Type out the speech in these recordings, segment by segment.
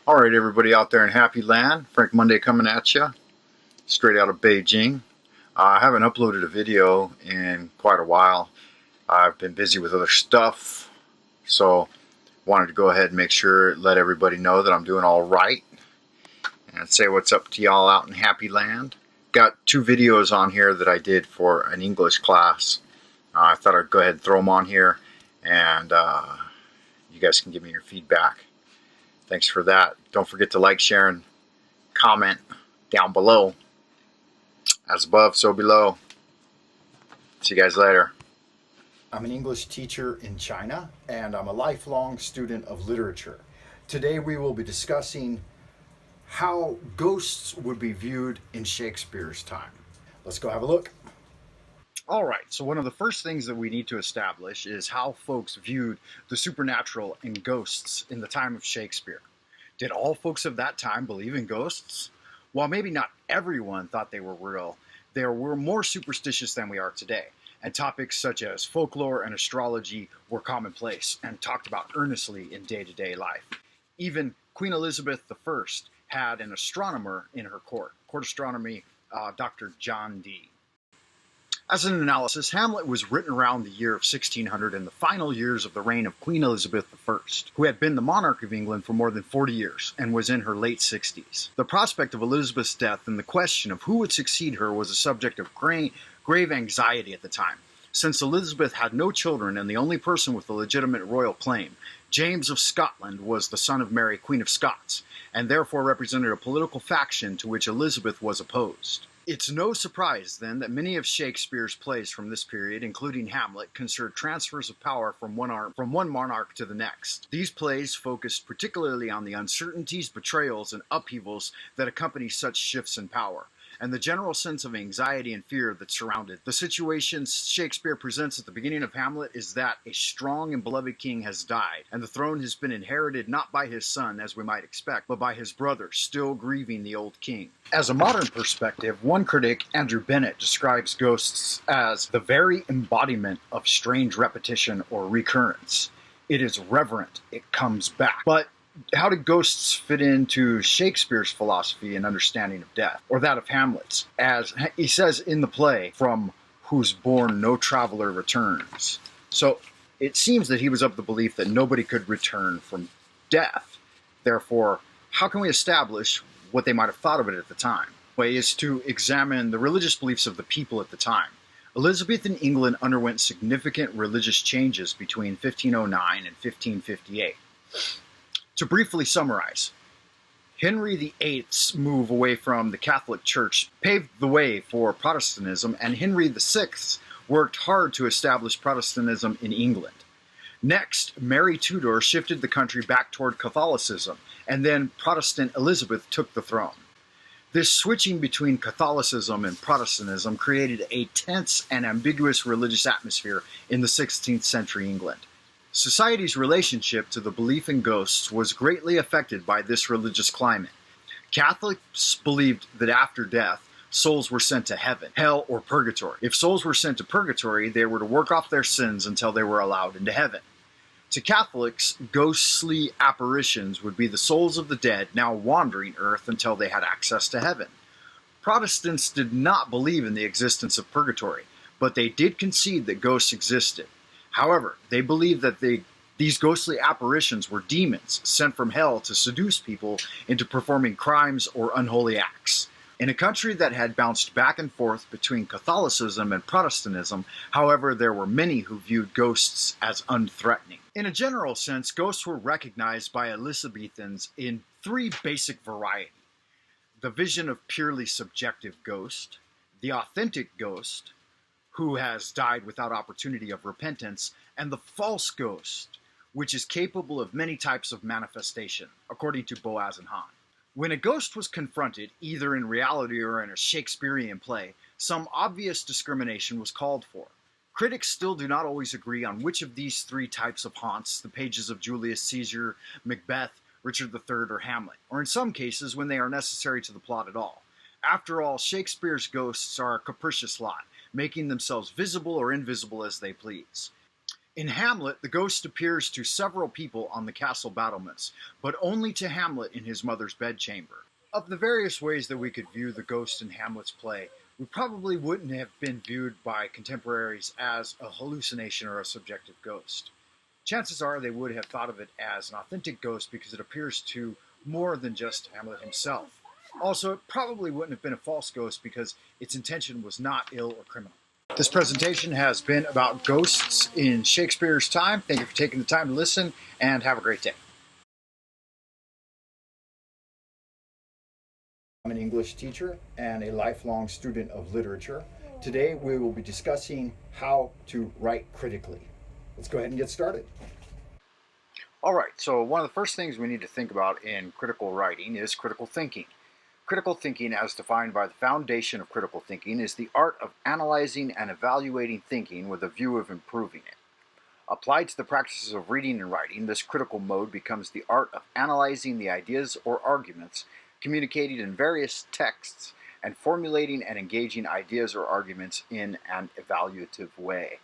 All right, everybody out there in Happy Land, Frank Monday coming at you, straight out of Beijing. I haven't uploaded a video in quite a while. I've been busy with other stuff, so wanted to go ahead and make sure, let everybody know that I'm doing all right, and say what's up to y'all out in Happy Land. Got two videos on here that I did for an English class. I thought I'd go ahead and throw them on here, and you guys can give me your feedback. Thanks for that. Don't forget to like, share, and comment down below. As above, so below. See you guys later. I'm an English teacher in China, and I'm a lifelong student of literature. Today we will be discussing how ghosts would be viewed in Shakespeare's time. Let's go have a look. All right, so one of the first things that we need to establish is how folks viewed the supernatural and ghosts in the time of Shakespeare. Did all folks of that time believe in ghosts? While maybe not everyone thought they were real, they were more superstitious than we are today, and topics such as folklore and astrology were commonplace and talked about earnestly in day-to-day life. Even Queen Elizabeth I had an astronomer in her court astronomy, Dr. John Dee. As an analysis, Hamlet was written around the year of 1600 in the final years of the reign of Queen Elizabeth I, who had been the monarch of England for more than 40 years and was in her late 60s. The prospect of Elizabeth's death and the question of who would succeed her was a subject of grave anxiety at the time, since Elizabeth had no children and the only person with a legitimate royal claim, James of Scotland, was the son of Mary, Queen of Scots, and therefore represented a political faction to which Elizabeth was opposed. It's no surprise, then, that many of Shakespeare's plays from this period, including Hamlet, concerned transfers of power from one monarch to the next. These plays focused particularly on the uncertainties, betrayals, and upheavals that accompany such shifts in power, and the general sense of anxiety and fear that surrounded. The situation Shakespeare presents at the beginning of Hamlet is that a strong and beloved king has died, and the throne has been inherited not by his son, as we might expect, but by his brother, still grieving the old king. As a modern perspective, one critic, Andrew Bennett, describes ghosts as the very embodiment of strange repetition or recurrence. It is reverent, it comes back. But how did ghosts fit into Shakespeare's philosophy and understanding of death, or that of Hamlet's? As he says in the play, from whose bourne no traveler returns. So it seems that he was of the belief that nobody could return from death. Therefore, how can we establish what they might have thought of it at the time? The way is to examine the religious beliefs of the people at the time. Elizabethan England underwent significant religious changes between 1509 and 1558. To briefly summarize, Henry VIII's move away from the Catholic Church paved the way for Protestantism, and Henry VI worked hard to establish Protestantism in England. Next, Mary Tudor shifted the country back toward Catholicism, and then Protestant Elizabeth took the throne. This switching between Catholicism and Protestantism created a tense and ambiguous religious atmosphere in the 16th century England. Society's relationship to the belief in ghosts was greatly affected by this religious climate. Catholics believed that after death, souls were sent to heaven, hell, or purgatory. If souls were sent to purgatory, they were to work off their sins until they were allowed into heaven. To Catholics, ghostly apparitions would be the souls of the dead now wandering earth until they had access to heaven. Protestants did not believe in the existence of purgatory, but they did concede that ghosts existed. However, they believed that these ghostly apparitions were demons sent from hell to seduce people into performing crimes or unholy acts. In a country that had bounced back and forth between Catholicism and Protestantism, however, there were many who viewed ghosts as unthreatening. In a general sense, ghosts were recognized by Elizabethans in three basic varieties: the vision of purely subjective ghost, the authentic ghost, who has died without opportunity of repentance, and the false ghost, which is capable of many types of manifestation, according to Boaz and Hahn. When a ghost was confronted, either in reality or in a Shakespearean play, some obvious discrimination was called for. Critics still do not always agree on which of these three types of haunts the pages of Julius Caesar, Macbeth, Richard III, or Hamlet, or in some cases when they are necessary to the plot at all. After all, Shakespeare's ghosts are a capricious lot, making themselves visible or invisible as they please. In Hamlet, the ghost appears to several people on the castle battlements, but only to Hamlet in his mother's bedchamber. Of the various ways that we could view the ghost in Hamlet's play, we probably wouldn't have been viewed by contemporaries as a hallucination or a subjective ghost. Chances are they would have thought of it as an authentic ghost because it appears to more than just Hamlet himself. Also, it probably wouldn't have been a false ghost because its intention was not ill or criminal. This presentation has been about ghosts in Shakespeare's time. Thank you for taking the time to listen, and have a great day. I'm an English teacher and a lifelong student of literature. Today we will be discussing how to write critically. Let's go ahead and get started. All right, so one of the first things we need to think about in critical writing is critical thinking. Critical thinking, as defined by the foundation of critical thinking, is the art of analyzing and evaluating thinking with a view of improving it. Applied to the practices of reading and writing, this critical mode becomes the art of analyzing the ideas or arguments communicated in various texts and formulating and engaging ideas or arguments in an evaluative way.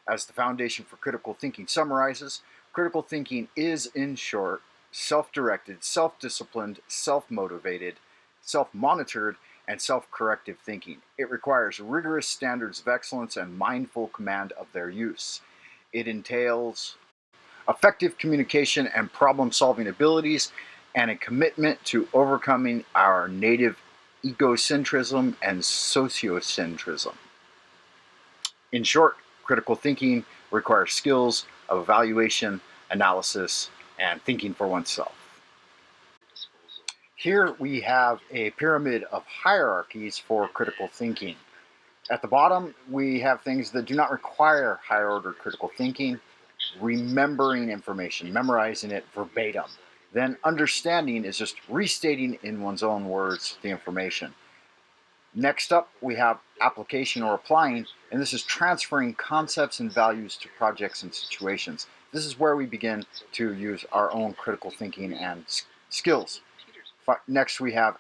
As the foundation for critical thinking summarizes, critical thinking is, in short, self-directed, self-disciplined, self-motivated, self-monitored, and self-corrective thinking. It requires rigorous standards of excellence and mindful command of their use. It entails effective communication and problem-solving abilities and a commitment to overcoming our native egocentrism and sociocentrism. In short, critical thinking requires skills of evaluation, analysis, and thinking for oneself. Here we have a pyramid of hierarchies for critical thinking. At the bottom, we have things that do not require higher order critical thinking: remembering information, memorizing it verbatim. Then understanding is just restating in one's own words the information. Next up, we have application or applying, and this is transferring concepts and values to projects and situations. This is where we begin to use our own critical thinking and skills. Next, we have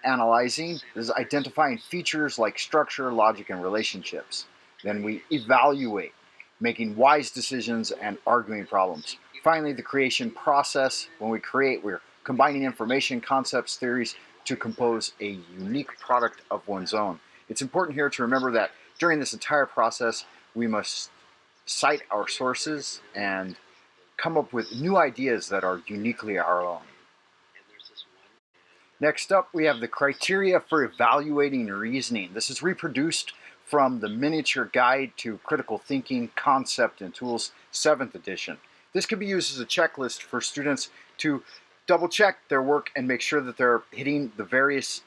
analyzing. This is identifying features like structure, logic, and relationships. Then we evaluate, making wise decisions and arguing problems. Finally, the creation process. When we create, we're combining information, concepts, theories to compose a unique product of one's own. It's important here to remember that during this entire process, we must cite our sources and come up with new ideas that are uniquely our own. Next up, we have the criteria for evaluating reasoning. This is reproduced from the Miniature Guide to Critical Thinking, Concept and Tools, 7th edition. This can be used as a checklist for students to double check their work and make sure that they're hitting the various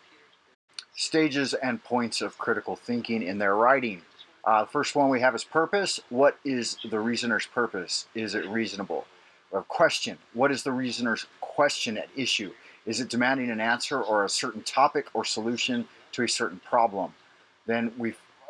stages and points of critical thinking in their writing. The first one we have is purpose. What is the reasoner's purpose? Is it reasonable? Or question. What is the reasoner's question at issue? Is it demanding an answer or a certain topic or solution to a certain problem? Then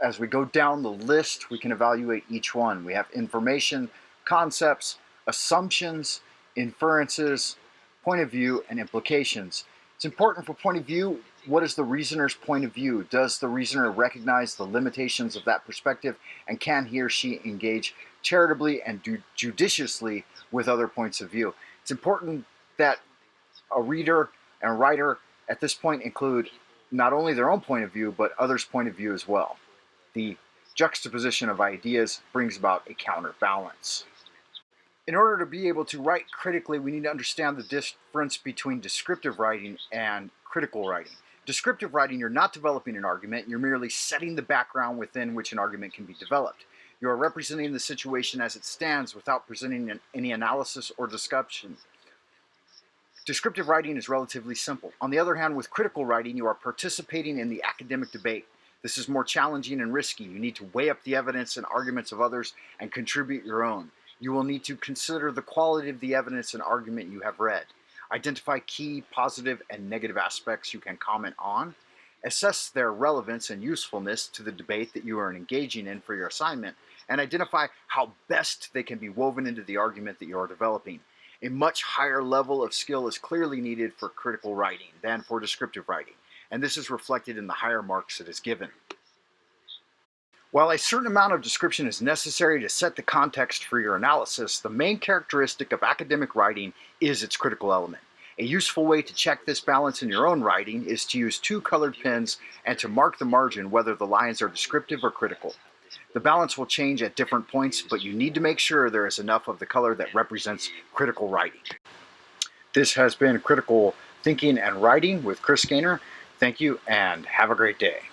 as we go down the list, we can evaluate each one. We have information, concepts, assumptions, inferences, point of view, and implications. It's important for point of view. What is the reasoner's point of view? Does the reasoner recognize the limitations of that perspective, and can he or she engage charitably and judiciously with other points of view? It's important that a reader and writer at this point include not only their own point of view, but others' point of view as well. The juxtaposition of ideas brings about a counterbalance. In order to be able to write critically, we need to understand the difference between descriptive writing and critical writing. Descriptive writing, you're not developing an argument, you're merely setting the background within which an argument can be developed. You are representing the situation as it stands without presenting any analysis or discussion. Descriptive writing is relatively simple. On the other hand, with critical writing, you are participating in the academic debate. This is more challenging and risky. You need to weigh up the evidence and arguments of others and contribute your own. You will need to consider the quality of the evidence and argument you have read. Identify key positive and negative aspects you can comment on. Assess their relevance and usefulness to the debate that you are engaging in for your assignment, and identify how best they can be woven into the argument that you are developing. A much higher level of skill is clearly needed for critical writing than for descriptive writing, and this is reflected in the higher marks it is given. While a certain amount of description is necessary to set the context for your analysis, the main characteristic of academic writing is its critical element. A useful way to check this balance in your own writing is to use two colored pens and to mark the margin whether the lines are descriptive or critical. The balance will change at different points, but you need to make sure there is enough of the color that represents critical writing. This has been Critical Thinking and Writing with Chris Gaynor. Thank you and have a great day.